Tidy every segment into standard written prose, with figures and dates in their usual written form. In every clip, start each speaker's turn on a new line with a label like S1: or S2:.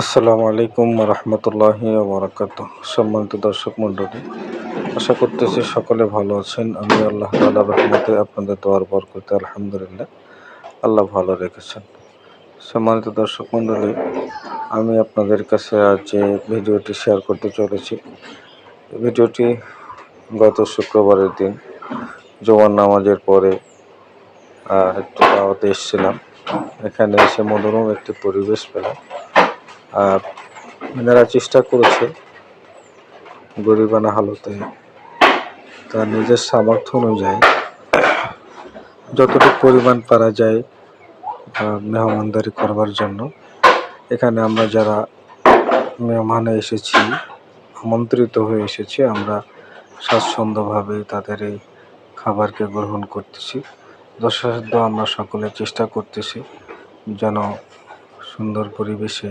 S1: আসসালামু আলাইকুম রহমতুল্লাহি বারাকাতুহ। সম্মানিত দর্শক মণ্ডলী, আশা করতেছি সকলে ভালো আছেন। আমি আল্লাহ তাআলার রহমতে আপনাদের দোয়ার বরকতে আলহামদুলিল্লাহ আল্লাহ ভালো রেখেছেন। সম্মানিত দর্শক মণ্ডলী, আমি আপনাদের কাছে আজ যে ভিডিওটি শেয়ার করতে চলেছি, ভিডিওটি গত শুক্রবারের দিন জুমার নামাজের পরে একটু দাওয়াতে এসেছিলাম। এখানে এসে মনোরম একটি পরিবেশ পেলাম। এনারা চেষ্টা করেছে গরিবানা হালতে তার নিজের সামর্থ্য অনুযায়ী যতটুকু পরিমাণ পারা যায় মেহমানদারি করবার জন্য। এখানে আমরা যারা মেহমানে এসেছি, আমন্ত্রিত হয়ে এসেছি, আমরা স্বাচ্ছন্দ্যভাবে তাদের এই খাবারকে গ্রহণ করতেছি। যথাসাধ্য আমরা সকলে চেষ্টা করতেছি যেন সুন্দর পরিবেশে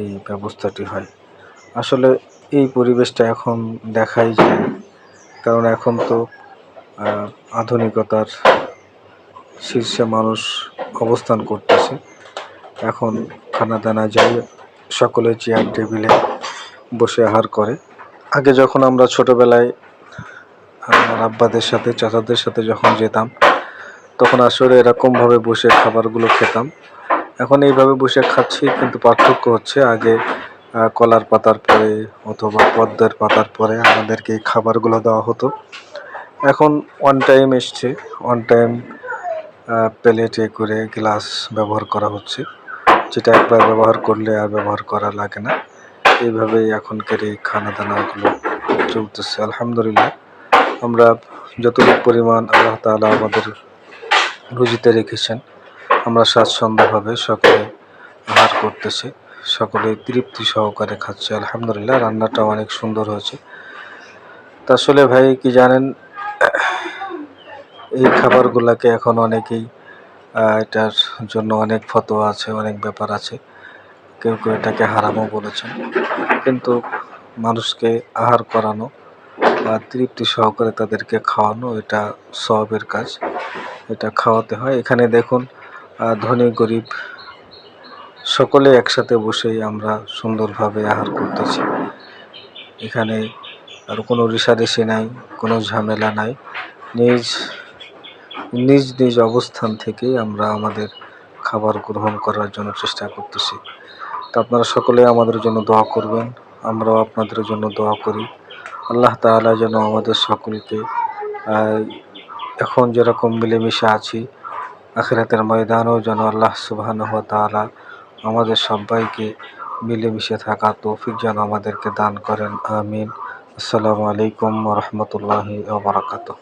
S1: এই ব্যবস্থাটি হয়। আসলে এই পরিবেশটা এখন দেখাই যায়, কারণ এখন তো আধুনিকতার শীর্ষে মানুষ অবস্থান করতেছে। এখন খানা দানা যাই সকলে চেয়ার টেবিলে বসে আহার করে। আগে যখন আমরা ছোটোবেলায় আমার আব্বাদের সাথে চাচাদের সাথে যখন যেতাম, তখন আসলে এরকমভাবে বসে খাবারগুলো খেতাম। এখন এইভাবে বসে খাচ্ছি, কিন্তু পার্থক্য হচ্ছে আগে কলার পাতার পরে অথবা পদ্মের পাতার পরে আমাদেরকে এই খাবারগুলো দেওয়া হতো। এখন ওয়ান টাইম এসছে, ওয়ান টাইম প্লেটে করে গ্লাস ব্যবহার করা হচ্ছে, যেটা একবার ব্যবহার করলে আর ব্যবহার করা লাগে না। এইভাবেই এখনকার এই খানা দানাগুলো চলতেছে। আলহামদুলিল্লাহ, আমরা যতটুকু পরিমাণ আল্লাহ তাআলা আমাদের রুজিতে রেখেছেন, আমরা স্বাচ্ছন্দ্যভাবে সকলে আহার করতেছি, সকলে তৃপ্তি সহকারে খাচ্ছে। আলহামদুলিল্লাহ, রান্নাটাও অনেক সুন্দর হয়েছে। তা আসলে ভাই কি জানেন, এই খাবারগুলোকে এখন অনেকেই এটার জন্য অনেক ফতোয়া আছে, অনেক ব্যাপার আছে। কেউ কেউ এটাকে হারামও বলেছেন, কিন্তু মানুষকে আহার করানো বা তৃপ্তি সহকারে তাদেরকে খাওয়ানো, এটা সওয়াবের কাজ, এটা খাওয়াতে হয়। এখানে দেখুন, ধনী গরিব সকলে একসাথে বসেই আমরা সুন্দরভাবে আহার করতেছি। এখানে আর কোনো রেষারেষি নাই, কোনো ঝামেলা নাই। নিজ নিজ অবস্থান থেকেই আমরা আমাদের খাবার গ্রহণ করার জন্য চেষ্টা করতেছি। তো আপনারা সকলে আমাদের জন্য দোয়া করবেন, আমরাও আপনাদের জন্য দোয়া করি। আল্লাহ তাআলা যেন আমাদের সকলকে এখন যেরকম মিলেমিশে আছি, আখিরাতের ময়দানেও যেন আল্লাহ সুবহানাহু ওয়া তাআলা আমাদের সবাইকে মিলেমিশে থাকা তৌফিক যেন আমাদেরকে দান করেন। আমিন। আসসালামু আলাইকুম ওয়া রাহমাতুল্লাহি ওয়া বারাকাতুহু।